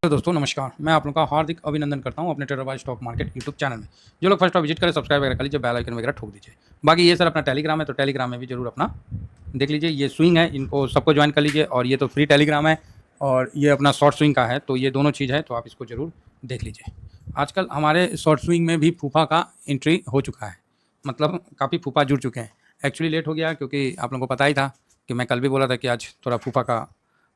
तो दोस्तों नमस्कार, मैं आप लोगों का हार्दिक अभिनंदन करता हूं अपने trader by stock market YouTube channel में। जो लोग फर्स्ट विजिट करें सब्सक्राइब वगैरह कर लीजिए, बेल आइकन वगैरह ठोक दीजिए। बाकी ये सर अपना टेलीग्राम है, तो टेलीग्राम में भी जरूर अपना देख लीजिए। ये स्विंग है, इनको सबको ज्वाइन कर लीजिए। और ये तो फ्री टेलीग्राम है और ये अपना शॉर्ट स्विंग का है, तो ये दोनों चीज़ है, तो आप इसको जरूर देख लीजिए। आजकल हमारे शॉर्ट स्विंग में भी फूफा का एंट्री हो चुका है, मतलब काफ़ी फूफा जुड़ चुके हैं। एक्चुअली लेट हो गया क्योंकि आप लोगों को पता ही था कि मैं कल भी बोला था कि आज थोड़ा फूफा का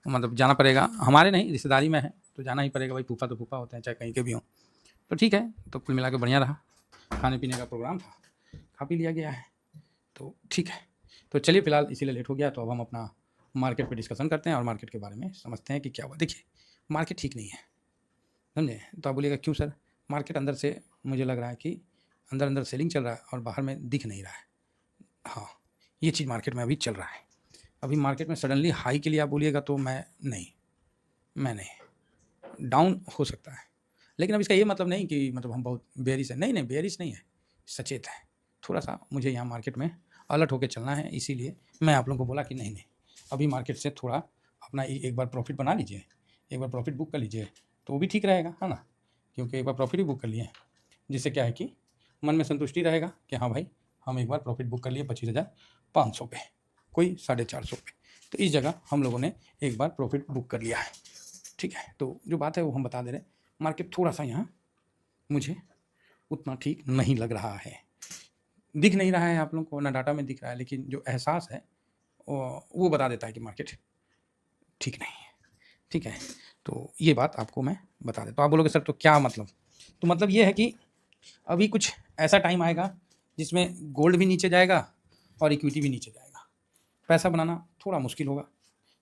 मतलब जाना पड़ेगा। हमारे नहीं, रिश्तेदारी में है तो जाना ही पड़ेगा भाई, फूफा तो फूफा होते हैं चाहे कहीं के भी हों। तो ठीक है, तो कुल मिला के बढ़िया रहा, खाने पीने का प्रोग्राम था, खा पी लिया गया है, तो ठीक है। तो चलिए फिलहाल इसीलिए लेट हो गया, तो अब हम अपना मार्केट पे डिस्कशन करते हैं और मार्केट के बारे में समझते हैं कि क्या हुआ। देखिए मार्केट ठीक नहीं है, समझे। तो आप बोलिएगा क्यों सर? मार्केट अंदर से मुझे लग रहा है कि अंदर अंदर सेलिंग चल रहा है और बाहर में दिख नहीं रहा है। हाँ, ये चीज़ मार्केट में अभी चल रहा है। अभी मार्केट में सडनली हाई के लिए आप बोलिएगा तो मैं नहीं, डाउन हो सकता है। लेकिन अब इसका ये मतलब नहीं कि मतलब हम बहुत बेयरिश है, नहीं बेयरिश नहीं है, सचेत है। थोड़ा सा मुझे यहाँ मार्केट में अलर्ट होकर चलना है, इसीलिए मैं आप लोगों को बोला कि नहीं अभी मार्केट से थोड़ा अपना एक बार प्रॉफिट बना लीजिए, एक बार प्रॉफिट बुक कर लीजिए, तो वो भी ठीक रहेगा, है ना। क्योंकि एक बार प्रॉफिट ही बुक कर लिए, जिससे क्या है कि मन में संतुष्टि रहेगा कि हाँ भाई हम एक बार प्रॉफिट बुक कर लिए 25,500 पे, कोई 450 पे। तो इस जगह हम लोगों ने एक बार प्रॉफिट बुक कर लिया है, ठीक है। तो जो बात है वो हम बता दे रहे हैं। मार्केट थोड़ा सा यहाँ मुझे उतना ठीक नहीं लग रहा है, दिख नहीं रहा है आप लोगों को, ना डाटा में दिख रहा है, लेकिन जो एहसास है वो बता देता है कि मार्केट ठीक नहीं है, ठीक है। तो ये बात आपको मैं बता देता हूँ। आप बोलोगे सर तो क्या मतलब? तो मतलब ये है कि अभी कुछ ऐसा टाइम आएगा जिसमें गोल्ड भी नीचे जाएगा और इक्विटी भी नीचे जाएगा, पैसा बनाना थोड़ा मुश्किल होगा।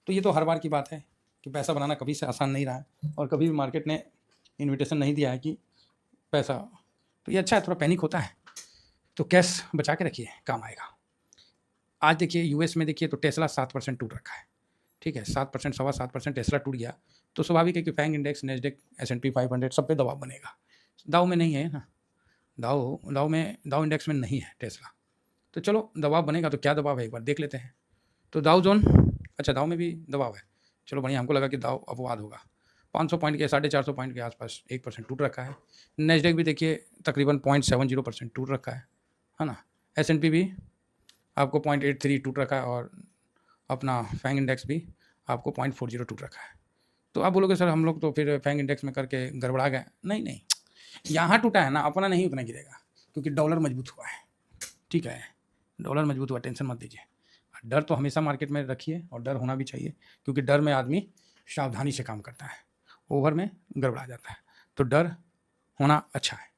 तो ये तो हर बार की बात है कि पैसा बनाना कभी से आसान नहीं रहा है और कभी भी मार्केट ने इन्विटेशन नहीं दिया है कि पैसा। तो ये अच्छा है, थोड़ा पैनिक होता है तो कैश बचा के रखिए, काम आएगा। आज देखिए यूएस में देखिए तो टेस्ला 7% टूट रखा है, ठीक है। 7%, 7.25% टेस्ला टूट गया तो स्वाभाविक है कि फैंग इंडेक्स, नेस्डेक, S&P 500 सब पे दबाव बनेगा। दाव में नहीं है ना, दाव इंडेक्स में नहीं है टेस्ला। तो चलो दबाव बनेगा, तो क्या दबाव है एक बार देख लेते हैं। तो दाव जोन, अच्छा दाव में भी दबाव है, चलो बढ़िया। हमको लगा कि दाव अपवाद होगा। 500 पॉइंट के 450 पॉइंट के आसपास 1% टूट रखा है। नेस्डेक भी देखिए तकरीबन 0.70% टूट रखा है ना। S&P भी आपको 0.83 टूट रखा है और अपना फैंग इंडेक्स भी आपको 0.40 टूट रखा है। तो आप बोलोगे सर हम लोग तो फिर फैंग इंडेक्स में करके गड़बड़ा गए। नहीं, यहाँ टूटा है ना, अपना नहीं उतना गिरेगा क्योंकि डॉलर मजबूत हुआ है, ठीक है। डॉलर मजबूत हुआ, टेंशन मत दीजिए। डर तो हमेशा मार्केट में रखिए और डर होना भी चाहिए, क्योंकि डर में आदमी सावधानी से काम करता है, ओवर में गड़बड़ा जाता है। तो डर होना अच्छा है,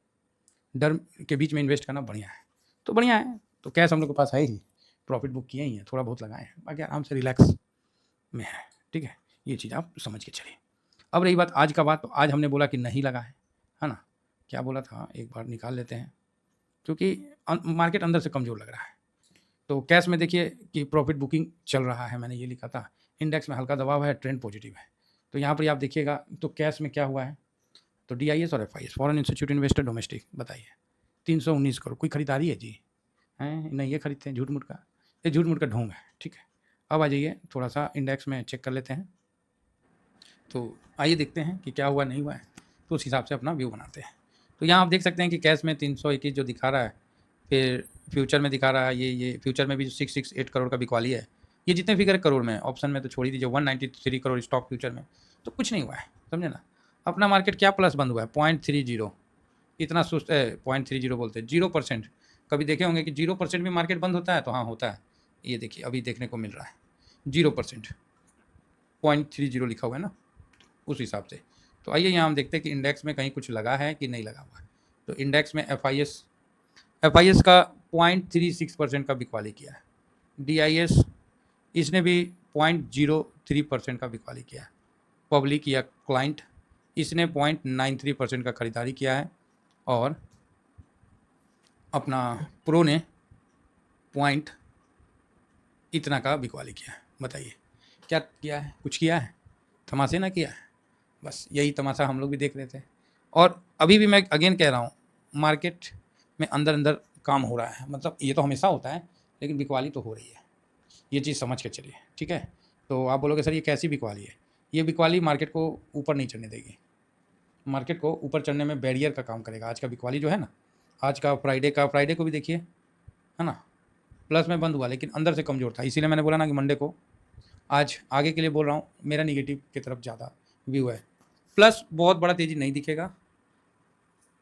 डर के बीच में इन्वेस्ट करना बढ़िया है। तो बढ़िया है, तो कैश हम लोग के पास है ही, प्रॉफिट बुक किए ही हैं, थोड़ा बहुत लगाए हैं, बाकी आराम से रिलैक्स में है, ठीक है। ये चीज़ आप समझ के चलिए। अब रही बात आज का बात, तो आज हमने बोला कि नहीं लगा है ना। क्या बोला था एक बार निकाल लेते हैं, क्योंकि मार्केट अंदर से कमज़ोर लग रहा है। तो कैश में देखिए कि प्रॉफिट बुकिंग चल रहा है, मैंने ये लिखा था। इंडेक्स में हल्का दबाव है, ट्रेंड पॉजिटिव है। तो यहाँ पर आप देखिएगा तो कैश में क्या हुआ है, तो DIS और FIS, foreign institute investor domestic, बताइए 319 करोड़। कोई खरीदारी है जी? हैं नहीं, ये खरीदते हैं झूठ मूठ का, ये झूठ मूठ का ढोंग है, ठीक है। अब आ जाइए थोड़ा सा इंडेक्स में चेक कर लेते हैं। तो आइए देखते हैं कि क्या हुआ नहीं हुआ है, तो उस हिसाब से अपना व्यू बनाते हैं। तो यहाँ आप देख सकते हैं कि कैश में 321 जो दिखा रहा है, फिर फ्यूचर में दिखा रहा है ये फ्यूचर में भी 668 करोड़ का बिकवाली है। ये जितने फिगर करोड़ में, ऑप्शन में तो छोड़ ही दीजिए, 193 करोड़ स्टॉक फ्यूचर में, तो कुछ नहीं हुआ है, समझे ना। अपना मार्केट क्या प्लस बंद हुआ है? 0.30, इतना सुस्त है। 0.30 बोलते हैं 0%। कभी देखे होंगे कि 0% भी मार्केट बंद होता है? तो हाँ होता है, ये देखिए अभी देखने को मिल रहा है 0%, 0.30 लिखा हुआ है ना, उस हिसाब से। तो आइए यहाँ हम देखते हैं कि इंडेक्स में कहीं कुछ लगा है कि नहीं लगा हुआ है। तो इंडेक्स में FIS का 0.36% का बिकवाली किया है। DIS इसने भी 0.03% का बिकवाली किया है। पब्लिक या क्लाइंट इसने 0.93% का खरीदारी किया है और अपना प्रो ने पॉइंट इतना का बिकवाली किया है। बताइए क्या किया है? कुछ किया है? तमाशे ना किया है? बस यही तमाशा हम लोग भी देख रहे थे। और अभी भी मैं अगेन कह रहा हूँ, मार्केट में अंदर अंदर काम हो रहा है, मतलब ये तो हमेशा होता है, लेकिन बिकवाली तो हो रही है, ये चीज़ समझ के चलिए, ठीक है। तो आप बोलोगे सर ये कैसी बिकवाली है? ये बिकवाली मार्केट को ऊपर नहीं चढ़ने देगी, मार्केट को ऊपर चढ़ने में बैरियर का काम करेगा। आज का बिकवाली जो है ना, आज का फ्राइडे को भी देखिए, है ना, प्लस में बंद हुआ लेकिन अंदर से कमज़ोर था। इसीलिए मैंने बोला ना कि मंडे को आज आगे के लिए बोल रहा हूँ, मेरा निगेटिव की तरफ ज़्यादा व्यू है। प्लस बहुत बड़ा तेज़ी नहीं दिखेगा,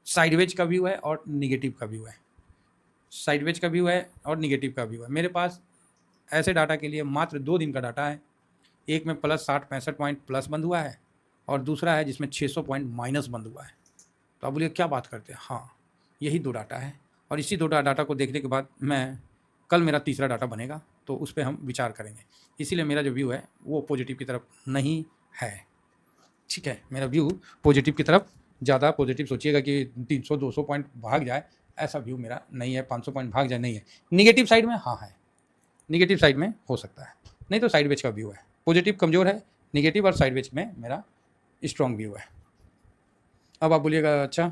साइडवेज का व्यू है और निगेटिव का व्यू है, साइडवेज का व्यू है और निगेटिव का व्यू है। मेरे पास ऐसे डाटा के लिए मात्र 2 दिन का डाटा है। एक में प्लस 60-65 पॉइंट प्लस बंद हुआ है और दूसरा है जिसमें 600 पॉइंट माइनस बंद हुआ है। तो आप बोलिए क्या बात करते हैं? हाँ, यही 2 डाटा है और इसी 2 डाटा को देखने के बाद मैं कल मेरा तीसरा डाटा बनेगा तो उस पे हम विचार करेंगे। इसीलिए मेरा जो व्यू है वो पॉजिटिव की तरफ नहीं है, ठीक है। मेरा व्यू पॉजिटिव की तरफ, ज़्यादा पॉजिटिव सोचिएगा कि 300-200 पॉइंट भाग जाए, ऐसा व्यू मेरा नहीं है। 500 पॉइंट भाग जाए नहीं है। निगेटिव साइड में हाँ है, निगेटिव साइड में हो सकता है, नहीं तो साइडवेज का व्यू है। पॉजिटिव कमज़ोर है, निगेटिव और साइडवेज में मेरा स्ट्रॉन्ग व्यू है। अब आप बोलिएगा अच्छा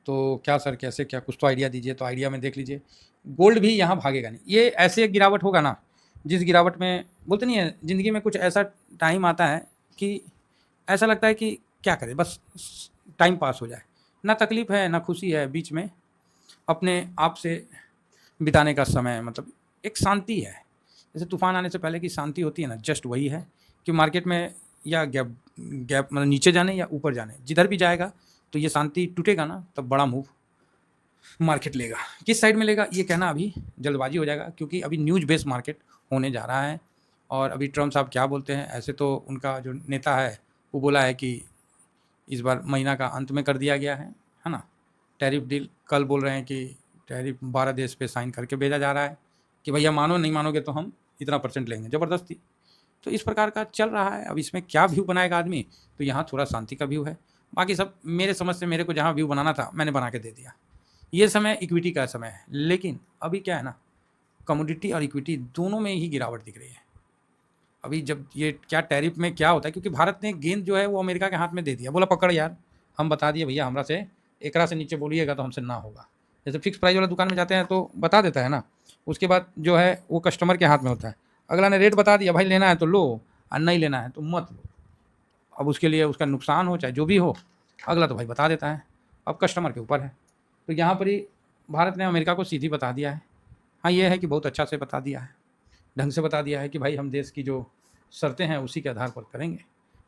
तो क्या सर कैसे, क्या कुछ तो आइडिया दीजिए। तो आइडिया में देख लीजिए, गोल्ड भी यहाँ भागेगा नहीं। ये ऐसे एक गिरावट होगा ना, जिस गिरावट में बोलते नहीं है ज़िंदगी में कुछ ऐसा टाइम आता है कि ऐसा लगता है कि क्या करें, बस टाइम पास हो जाए, ना तकलीफ़ है ना खुशी है, बीच में अपने आप से बिताने का समय, मतलब एक शांति है। जैसे तूफ़ान आने से पहले की शांति होती है ना, जस्ट वही है कि मार्केट में या गैप मतलब नीचे जाने या ऊपर जाने, जिधर भी जाएगा तो ये शांति टूटेगा ना, तब बड़ा मूव मार्केट लेगा। किस साइड में लेगा ये कहना अभी जल्दबाजी हो जाएगा, क्योंकि अभी न्यूज़ बेस्ड मार्केट होने जा रहा है। और अभी ट्रम्प साहब क्या बोलते हैं, ऐसे तो उनका जो नेता है वो बोला है कि इस बार महीना का अंत में कर दिया गया है ना, टैरिफ डील। कल बोल रहे हैं कि टैरिफ 12 देश पे साइन करके भेजा जा रहा है कि भैया मानो, नहीं मानोगे तो हम इतना % लेंगे, ज़बरदस्ती। तो इस प्रकार का चल रहा है। अब इसमें क्या व्यू बनाएगा आदमी, तो यहाँ थोड़ा शांति का व्यू है। बाकी सब मेरे समझ से मेरे को जहाँ व्यू बनाना था मैंने बना के दे दिया। ये समय इक्विटी का समय है, लेकिन अभी क्या है ना, कमोडिटी और इक्विटी दोनों में ही गिरावट दिख रही है। अभी जब ये क्या टैरिफ में क्या होता है, क्योंकि भारत ने गेंद जो है वो अमेरिका के हाथ में दे दिया, बोला पकड़ यार, हम बता दिए भैया हमरा से एकरा से नीचे बोलिएगा तो हमसे ना होगा। जैसे फिक्स प्राइस वाला दुकान में जाते हैं तो बता देता है ना, उसके बाद जो है वो कस्टमर के हाथ में होता है। अगला ने रेट बता दिया, भाई लेना है तो लो और नहीं लेना है तो मत लो। अब उसके लिए उसका नुकसान हो चाहे जो भी हो, अगला तो भाई बता देता है, अब कस्टमर के ऊपर है। तो यहाँ पर ही भारत ने अमेरिका को सीधी बता दिया है। हाँ, ये है कि बहुत अच्छा से बता दिया है, ढंग से बता दिया है कि भाई हम देश की जो शर्तें हैं उसी के आधार पर करेंगे,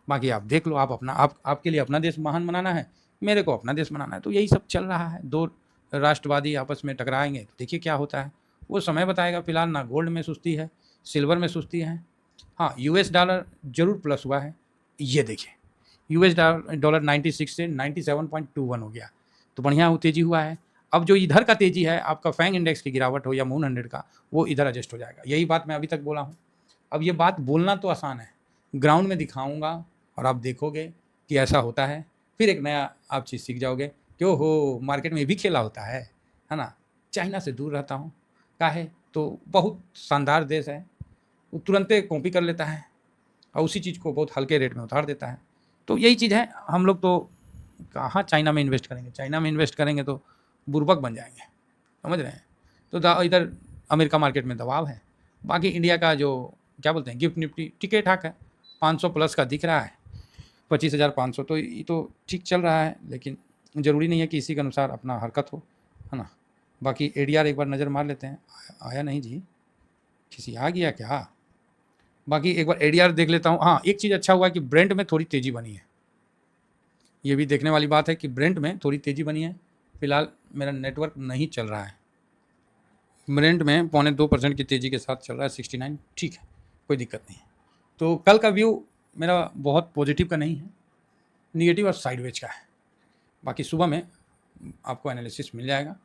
बाकी आप देख लो। आप अपना आपके लिए अपना देश महान बनाना है, मेरे को अपना देश बनाना है। तो यही सब चल रहा है। 2 राष्ट्रवादी आपस में टकराएंगे तो देखिए क्या होता है, वो समय बताएगा। फिलहाल ना गोल्ड में सुस्ती है, सिल्वर में सुस्ती है। हाँ, US डॉलर जरूर प्लस हुआ है, ये देखिए US डॉलर 96 से 97.21 हो गया, तो बढ़िया तेज़ी हुआ है। अब जो इधर का तेज़ी है, आपका फैंग इंडेक्स की गिरावट हो या मून 100 का, वो इधर एडजस्ट हो जाएगा। यही बात मैं अभी तक बोला हूँ। अब ये बात बोलना तो आसान है, ग्राउंड में दिखाऊंगा और आप देखोगे कि ऐसा होता है। फिर एक नया आप चीज़ सीख जाओगे कि ओहो, मार्केट में भी खेला होता है ना। चाइना से दूर रहता हूँ, काहे तो बहुत शानदार देश है, वो तुरंत कॉपी कर लेता है और उसी चीज़ को बहुत हल्के रेट में उतार देता है। तो यही चीज़ है। हम लोग तो कहाँ चाइना में इन्वेस्ट करेंगे, चाइना में इन्वेस्ट करेंगे तो बुर्बक बन जाएंगे, समझ रहे हैं। तो इधर अमेरिका मार्केट में दबाव है। बाकी इंडिया का जो क्या बोलते हैं गिफ्ट निफ्टी ठीक ठाक है, 500 प्लस का दिख रहा है, 25,500, तो ये तो ठीक चल रहा है। लेकिन ज़रूरी नहीं है कि इसी के अनुसार अपना हरकत हो, है ना। बाकी ADR एक बार नज़र मार लेते हैं। आया नहीं जी, किसी आ गया क्या? बाकी एक बार ADR देख लेता हूँ। हाँ, एक चीज़ अच्छा हुआ है कि ब्रेंट में थोड़ी तेज़ी बनी है, ये भी देखने वाली बात है कि ब्रेंट में थोड़ी तेज़ी बनी है। फिलहाल मेरा नेटवर्क नहीं चल रहा है, ब्रेंट में 0.25% की तेज़ी के साथ चल रहा है 69, ठीक है, कोई दिक्कत नहीं है। तो कल का व्यू मेरा बहुत पॉजिटिव का नहीं है, निगेटिव और साइडवेज का है। बाकी सुबह में आपको एनालिसिस मिल जाएगा।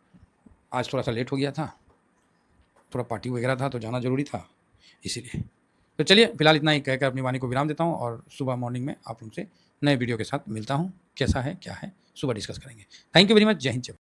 आज थोड़ा सा लेट हो गया था, थोड़ा पार्टी वगैरह था तो जाना ज़रूरी था, इसीलिए। तो चलिए फिलहाल इतना ही कहकर अपनी वाणी को विराम देता हूँ और सुबह मॉर्निंग में आप लोग से नए वीडियो के साथ मिलता हूँ। कैसा है क्या है सुबह डिस्कस करेंगे। Thank you very much. जय हिंद।